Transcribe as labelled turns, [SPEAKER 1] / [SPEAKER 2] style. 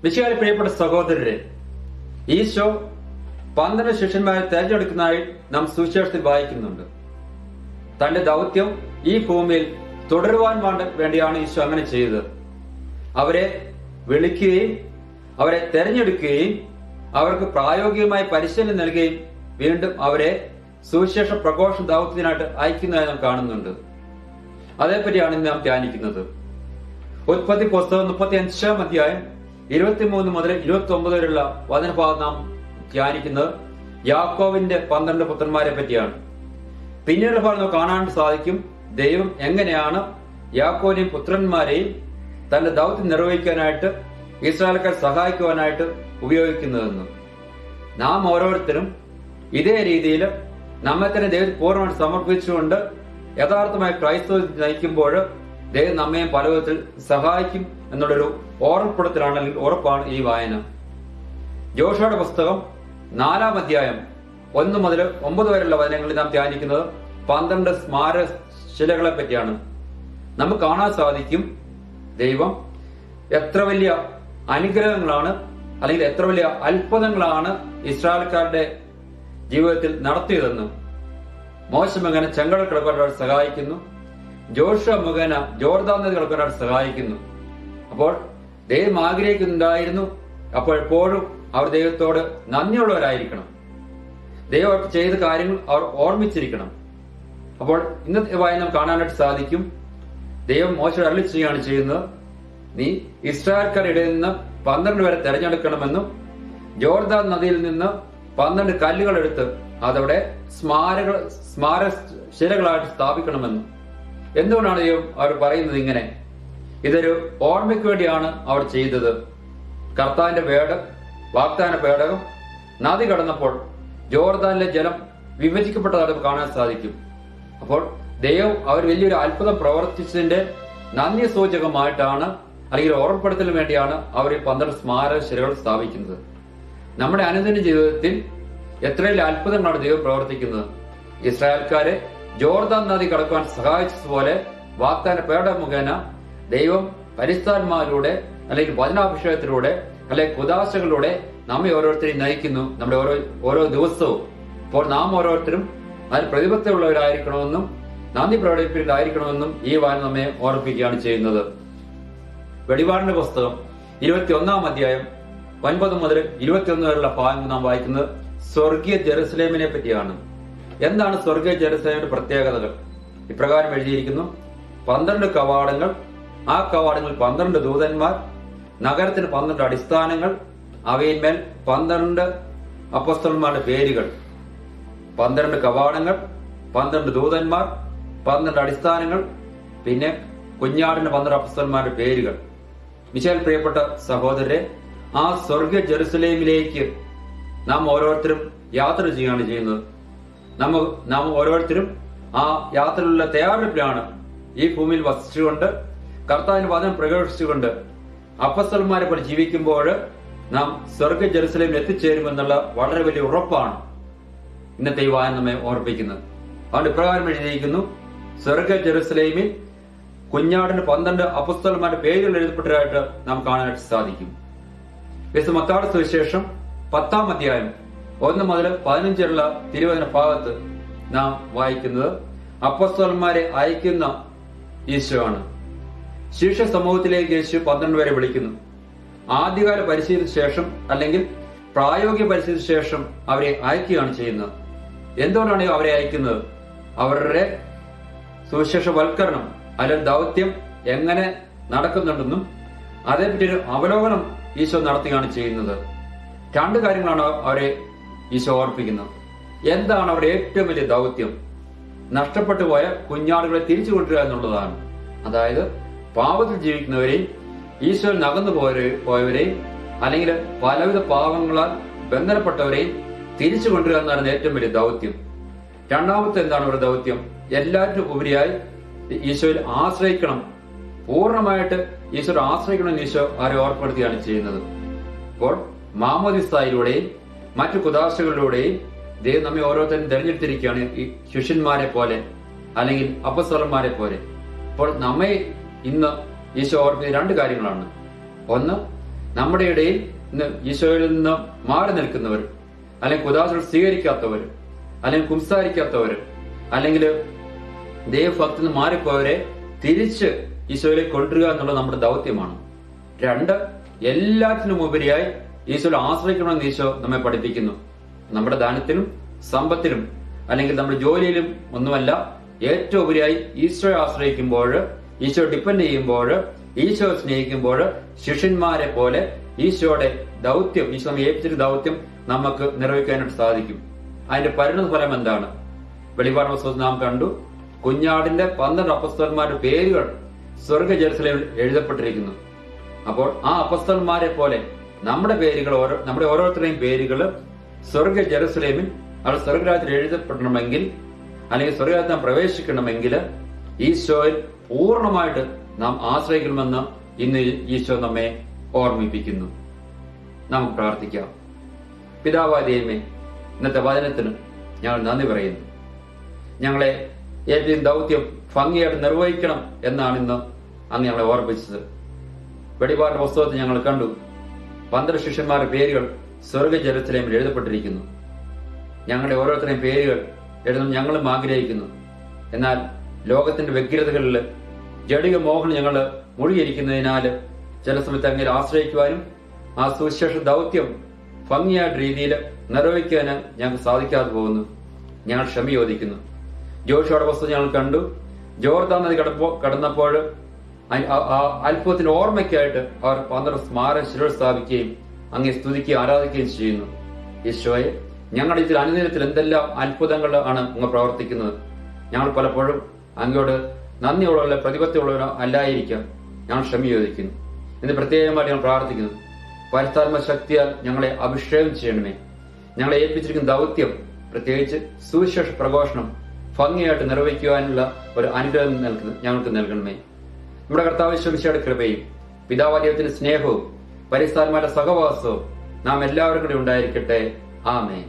[SPEAKER 1] മിശിഹായിൽ പ്രിയപ്പെട്ട സഹോദരരെ, ഈശോ 12 ശിഷ്യന്മാരെ തെരഞ്ഞെടുക്കുന്നതായി നാം സുവിശേഷത്തിൽ വായിക്കുന്നുണ്ട്. തന്റെ ദൗത്യം ഈ ഭൂമിയിൽ തുടരുവാൻ വേണ്ടിയാണ് ഈശോ അങ്ങനെ ചെയ്തത്. അവരെ വിളിക്കുകയും അവരെ തെരഞ്ഞെടുക്കുകയും അവർക്ക് പ്രായോഗികമായ പരിശീലനം നൽകുകയും വീണ്ടും അവരെ സുവിശേഷ പ്രഘോഷ ദൗത്യത്തിനായിട്ട് അയക്കുന്നതായി നാം കാണുന്നുണ്ട്. അതേപറ്റിയാണ് ഇന്ന് നാം ധ്യാനിക്കുന്നത്. ഉൽപ്പത്തി പുസ്തകം 35-ാം അധ്യായം 23 മുതൽ 29 വരെയുള്ള വചനഭാഗം നാം ധ്യാനിക്കുന്നത് യാക്കോബിന്റെ 12 പുത്രന്മാരെ പറ്റിയാണ്. പിന്നീടുള്ള ഭാഗം നമുക്ക് കാണാൻ സാധിക്കും ദൈവം എങ്ങനെയാണ് യാക്കോബിനെയും പുത്രന്മാരെയും തന്റെ ദൗത്യം നിർവഹിക്കാനായിട്ട് ഇസ്രായേൽക്കാർ സഹായിക്കുവാനായിട്ട് ഉപയോഗിക്കുന്നതെന്ന്. നാം ഓരോരുത്തരും ഇതേ രീതിയിൽ നമ്മെ തന്നെ ദൈവം പൂർണ്ണമായിട്ട് സമർപ്പിച്ചുകൊണ്ട് യഥാർത്ഥമായ ക്രൈസ്തവ നയിക്കുമ്പോൾ ദൈവം നമ്മയും പല വിധത്തിൽ സഹായിക്കും എന്നുള്ളൊരു ഓർമ്മപ്പെടുത്തലാണ്, അല്ലെങ്കിൽ ഉറപ്പാണ് ഈ വായന. ജോഷുവയുടെ പുസ്തകം 4-ാം അധ്യായം 1 മുതൽ 9 വരെയുള്ള വചനങ്ങളിൽ നാം ധ്യാനിക്കുന്നത് 12 സ്മാരകശിലകളെ പറ്റിയാണ്. നമുക്ക് കാണാൻ സാധിക്കും ദൈവം എത്ര വലിയ അനുഗ്രഹങ്ങളാണ് അല്ലെങ്കിൽ എത്ര വലിയ അത്ഭുതങ്ങളാണ് ഇസ്രായേൽക്കാരുടെ ജീവിതത്തിൽ നടത്തിയതെന്ന്. മോശ മുഖേന ചെങ്കടൽ കിടക്കുവാൻ സഹായിക്കുന്നു, ജോഷുവ മുഖേന ജോർദാൻ നദി കിടക്കുവാൻ സഹായിക്കുന്നു. അപ്പോൾ ദൈവം ആഗ്രഹിക്കുന്നുണ്ടായിരുന്നു അപ്പോഴെപ്പോഴും അവർ ദൈവത്തോട് നന്ദിയുള്ളവരായിരിക്കണം. ദൈവം അവർക്ക് ചെയ്ത കാര്യങ്ങൾ അവർ ഓർമ്മിച്ചിരിക്കണം. അപ്പോൾ ഇന്നത്തെ വായന കാണാനായിട്ട് സാധിക്കും ദൈവം മോശയോട് അരുളി ചെയ്യുകയാണ് ചെയ്യുന്നത്, നീ ഇസ്രായേൽക്കാരുടെ ഇടയിൽ നിന്ന് 12 പേരെ തെരഞ്ഞെടുക്കണമെന്നും ജോർദാൻ നദിയിൽ നിന്ന് 12 കല്ലുകൾ എടുത്ത് അതവിടെ സ്മാരകശിലകളായിട്ട് സ്ഥാപിക്കണമെന്നും. എന്തുകൊണ്ടാണ് ദൈവം അവർ പറയുന്നത് ഇങ്ങനെ? ഇതൊരു ഓർമ്മയ്ക്ക് വേണ്ടിയാണ് അവർ ചെയ്തത്. കർത്താവിന്റെ വാഗ്ദാന പേടകം നദി കടന്നപ്പോൾ ജോർദാനിലെ ജലം വിഭജിക്കപ്പെട്ടതായിട്ട് കാണാൻ സാധിക്കും. അപ്പോൾ ദൈവം അവർ വലിയൊരു അത്ഭുതം പ്രവർത്തിച്ചതിന്റെ നന്ദി സൂചകമായിട്ടാണ്, അല്ലെങ്കിൽ ഓർമ്മപ്പെടുത്തലിന് വേണ്ടിയാണ് അവർ ഈ 12 സ്മാരകശിലകൾ സ്ഥാപിക്കുന്നത്. നമ്മുടെ അനുദിന ജീവിതത്തിൽ എത്രയും അത്ഭുതങ്ങളാണ് ദൈവം പ്രവർത്തിക്കുന്നത്. ഇസ്രായേൽക്കാരെ ജോർദാൻ നദി കടക്കുവാൻ സഹായിച്ചതുപോലെ വാഗ്ദാന പേടകം മുഖേന ദൈവം പരിശുദ്ധന്മാരിലൂടെ അല്ലെങ്കിൽ വചനാഭിഷേകത്തിലൂടെ അല്ലെങ്കിൽ കുദാശകളിലൂടെ നമ്മെ ഓരോരുത്തരെയും നയിക്കുന്നു. നമ്മുടെ ഓരോ ദിവസവും. അപ്പോൾ നാം ഓരോരുത്തരും അതിൽ പ്രതിബദ്ധതയുള്ളവരായിരിക്കണമെന്നും നന്ദി പ്രകടിപ്പിക്കുന്നതായിരിക്കണമെന്നും ഈ വായന നമ്മെ ഓർമ്മിപ്പിക്കുകയാണ് ചെയ്യുന്നത്. വെളിപാടിന്റെ പുസ്തകം 21-ാം അധ്യായം 9 മുതൽ 21 വരെയുള്ള ഭാഗങ്ങൾ നാം വായിക്കുന്നത് സ്വർഗീയ ജെറുസലേമിനെ പറ്റിയാണ്. എന്താണ് സ്വർഗീയ ജെറുസലേമിന്റെ പ്രത്യേകതകൾ? ഇപ്രകാരം എഴുതിയിരിക്കുന്നു: 12 കവാടങ്ങൾ, ആ കവാടങ്ങളിൽ 12 ദൂതന്മാർ, നഗരത്തിന് 12 അടിസ്ഥാനങ്ങൾ, അവയിന്മേൽ 12 അപ്പോസ്തലന്മാരുടെ പേരുകൾ. 12 കവാടങ്ങൾ, 12 ദൂതന്മാർ, 12 അടിസ്ഥാനങ്ങൾ, പിന്നെ കുഞ്ഞാടിന്റെ 12 അപ്പോസ്തലന്മാരുടെ പേരുകൾ. മിശിഹായിൽ പ്രിയപ്പെട്ട സഹോദരരെ, ആ സ്വർഗീയ ജെറുസലേമിലേക്ക് നാം ഓരോരുത്തരും യാത്ര ചെയ്യുകയാണ് ചെയ്യുന്നത്. നാം ഓരോരുത്തരും ആ യാത്രയിലുള്ള തയ്യാറെടുപ്പിലാണ്. ഈ ഭൂമിയിൽ വസിച്ചുകൊണ്ട് കർത്താവിന്റെ വചനം പ്രഘോഷിച്ചുകൊണ്ട് അപ്പോസ്തലന്മാരെ പോലെ ജീവിക്കുമ്പോൾ നാം സ്വർഗ ജെറുസലേമിൽ എത്തിച്ചേരുമെന്നുള്ള വളരെ വലിയ ഉറപ്പാണ് ഇന്നത്തെ ഈ വായന നമ്മെ ഓർമ്മിപ്പിക്കുന്നത്. അതുകൊണ്ട് ഇപ്രകാരം എഴുതിയിരിക്കുന്നു: സ്വർഗ ജെറുസലേമിൽ കുഞ്ഞാടിന് 12 അപ്പോസ്തലന്മാരുടെ പേരുകൾ എഴുതപ്പെട്ടതായിട്ട് നാം കാണാനായിട്ട് സാധിക്കും. വിശുദ്ധ മത്തായിയുടെ സുവിശേഷം 10-ാം അധ്യായം 1 മുതൽ 15 വരെയുള്ള തിരുവചന ഭാഗത്ത് നാം വായിക്കുന്നത് അപ്പോസ്തലന്മാരെ അയക്കുന്ന ഈശോ ആണ്. ശിഷ്യ സമൂഹത്തിലേക്ക് യേശു 12 പേരെ വിളിക്കുന്നു. ആദ്യകാല പരിശീലനത്തിന് ശേഷം അല്ലെങ്കിൽ പ്രായോഗിക പരിശീലനത്തിന് ശേഷം അവരെ അയക്കുകയാണ് ചെയ്യുന്നത്. എന്തുകൊണ്ടാണ് അവരെ അയക്കുന്നത്? അവരുടെ സുവിശേഷവൽക്കരണം അല്ലെങ്കിൽ ദൗത്യം എങ്ങനെ നടക്കുന്നുണ്ടെന്നും അതേപറ്റി ഒരു അവലോകനം ഈശോ നടത്തുകയാണ് ചെയ്യുന്നത്. 2 കാര്യങ്ങളാണ് അവരെ ഈശോ ഓർപ്പിക്കുന്നത്. എന്താണ് അവരുടെ ഏറ്റവും വലിയ ദൗത്യം? നഷ്ടപ്പെട്ടു പോയ കുഞ്ഞാടുകളെ തിരിച്ചു കൊണ്ടുവരിക എന്നുള്ളതാണ്. അതായത് പാപത്തിൽ ജീവിക്കുന്നവരെയും ഈശോയിൽ നകന്നു പോയവരെയും അല്ലെങ്കിൽ പലവിധ പാവങ്ങളാൽ ബന്ധനപ്പെട്ടവരെയും തിരിച്ചു കൊണ്ടുവരിക എന്നാണ് ഏറ്റവും വലിയ ദൗത്യം. രണ്ടാമത്തെ എന്താണ് അവരുടെ ദൗത്യം? എല്ലാറ്റിനും ഉപരിയായി ഈശോയിൽ ആശ്രയിക്കണം, പൂർണ്ണമായിട്ട് ഈശോയെ ആശ്രയിക്കണം എന്ന് ഈശോ അവരെ ഓർപ്പെടുത്തുകയാണ് ചെയ്യുന്നത്. അപ്പോൾ മാമോദിസയിലൂടെയും മറ്റു കുദാശകളിലൂടെയും ദൈവം നമ്മെ ഓരോരുത്തരും തെരഞ്ഞെടുത്തിരിക്കുകയാണ്, ഈ ശിഷ്യന്മാരെ പോലെ അല്ലെങ്കിൽ അപ്പോസ്തലന്മാരെ പോലെ. അപ്പോൾ നമ്മെ ഇന്ന് ഈശോ ഓർപ്പിക്കുന്ന 2 കാര്യങ്ങളാണ്. ഒന്ന്, നമ്മുടെ ഇടയിൽ ഇന്ന് ഈശോയിൽ നിന്ന് മാറി നിൽക്കുന്നവർ, അല്ലെങ്കിൽ കുദാശകൾ സ്വീകരിക്കാത്തവർ, അല്ലെങ്കിൽ കുംസാരിക്കാത്തവർ, അല്ലെങ്കിൽ ദൈവഭക്തി നിന്ന് മാറിപ്പോയവരെ തിരിച്ച് ഈശോയിലേക്ക് കൊണ്ടുവരിക എന്നുള്ള നമ്മുടെ ദൗത്യമാണ്. 2, എല്ലാറ്റിനും ഉപരിയായി ഈശോയിൽ ആശ്രയിക്കണമെന്ന് ഈശോ നമ്മെ പഠിപ്പിക്കുന്നു. നമ്മുടെ ദാനത്തിലും സമ്പത്തിലും അല്ലെങ്കിൽ നമ്മുടെ ജോലിയിലും ഒന്നുമല്ല, ഏറ്റവും ഉപരിയായി ഈശോയെ ആശ്രയിക്കുമ്പോൾ, ഈശോ ഡിപ്പെൻഡ് ചെയ്യുമ്പോൾ, ഈശോ സ്നേഹിക്കുമ്പോൾ ശിഷ്യന്മാരെ പോലെ ഈശോയുടെ ദൗത്യം, ഈശോ ഏൽപ്പിച്ചൊരു ദൗത്യം നമുക്ക് നിർവഹിക്കാനായിട്ട് സാധിക്കും. അതിന്റെ പരിണത ഫലം എന്താണ്? വെളിപാട് പുസ്തകത്തിൽ നാം കണ്ടു, കുഞ്ഞാടിന്റെ 12 അപ്പസ്തലന്മാരുടെ പേരുകൾ സ്വർഗ ജെറുസലേമിൽ എഴുതപ്പെട്ടിരിക്കുന്നു. അപ്പോൾ ആ അപ്പസ്തലന്മാരെ പോലെ നമ്മുടെ പേരുകൾ, നമ്മുടെ ഓരോരുത്തരുടെയും പേരുകൾ സ്വർഗ ജെറുസലേമിൽ അവർ സ്വർഗരാജ്യത്തിൽ എഴുതപ്പെടണമെങ്കിൽ, അല്ലെങ്കിൽ സ്വർഗരാജ്യത്തിൽ പ്രവേശിക്കണമെങ്കിൽ ഈശോയിൽ പൂർണ്ണമായിട്ട് നാം ആശ്രയിക്കണമെന്ന് ഇന്ന് ഈശോ നമ്മെ ഓർമ്മിപ്പിക്കുന്നു. നമുക്ക് പ്രാർത്ഥിക്കാം. പിതാവായ ദൈവമേ, ഇന്നത്തെ വചനത്തിന് ഞങ്ങൾ നന്ദി പറയുന്നു. ഞങ്ങളെ ഏറ്റവും ദൗത്യം ഭംഗിയായിട്ട് നിർവഹിക്കണം എന്നാണ് ഇന്ന് അങ്ങ് ഞങ്ങളെ ഓർമ്മിപ്പിച്ചത്. വെളിപാട് പുസ്തകത്തിൽ ഞങ്ങൾ കണ്ടു 12 ശിഷ്യന്മാരുടെ പേരുകൾ സ്വർഗ ജെറുസലേമിൽ എഴുതപ്പെട്ടിരിക്കുന്നു. ഞങ്ങളുടെ ഓരോരുത്തരുടെയും പേരുകൾ എഴുതുന്നത് ഞങ്ങളും ആഗ്രഹിക്കുന്നു. എന്നാൽ ലോകത്തിന്റെ വ്യഗ്രതകളിൽ ജഡിക മോഹം ഞങ്ങൾ മുഴുകിയിരിക്കുന്നതിനാൽ ചില സമയത്ത് അങ്ങനെ ആശ്രയിക്കുവാനും ആ സുവിശേഷ ദൗത്യം ഭംഗിയായിട്ട് രീതിയിൽ നിർവഹിക്കാൻ ഞങ്ങൾക്ക് സാധിക്കാതെ പോകുന്നു. ഞങ്ങൾ ക്ഷമ ചോദിക്കുന്നു. ജോഷുവയുടെ പുസ്തകം ഞങ്ങൾ കണ്ടു, ജോർദാൻ നദി കടന്നപ്പോൾ അത്ഭുതത്തിന്റെ ഓർമ്മയ്ക്കായിട്ട് അവർ 12 സ്മാരക ശിലകൾ സ്ഥാപിക്കുകയും അങ്ങേ സ്തുതിക്കുകയും ആരാധിക്കുകയും ചെയ്യുന്നു. ഈശോയെ, ഞങ്ങളുടെ ഇതിൽ അനുദിനത്തിൽ എന്തെല്ലാം അത്ഭുതങ്ങൾ ആണ് അങ്ങ് പ്രവർത്തിക്കുന്നത്. ഞങ്ങൾ പലപ്പോഴും അങ്ങയോട് നന്ദിയുള്ളവരോ പ്രതിപത്തിയുള്ളവരോ അല്ലായിരിക്കാം. ഞങ്ങൾ ക്ഷമ ചോദിക്കുന്നു. ഇന്ന് പ്രത്യേകമായിട്ട് ഞങ്ങൾ പ്രാർത്ഥിക്കുന്നു. പരിശുദ്ധാത്മ ശക്തിയാൽ ഞങ്ങളെ അഭിഷേകം ചെയ്യണമേ. ഞങ്ങളെ ഏൽപ്പിച്ചിരിക്കുന്ന ദൗത്യം, പ്രത്യേകിച്ച് സുവിശേഷ പ്രഘോഷണം ഭംഗിയായിട്ട് നിർവഹിക്കുവാനുള്ള ഒരു അനുഗ്രഹം ഞങ്ങൾക്ക് നൽകണമേ. നമ്മുടെ കർത്താവ് യേശു മിശിഹായുടെ കൃപയും പിതാവായ ദൈവത്തിന്റെ സ്നേഹവും പരിശുദ്ധാത്മാവിന്റെ സഹവാസവും നാം എല്ലാവരും കൂടി ഉണ്ടായിരിക്കട്ടെ. ആമേൻ.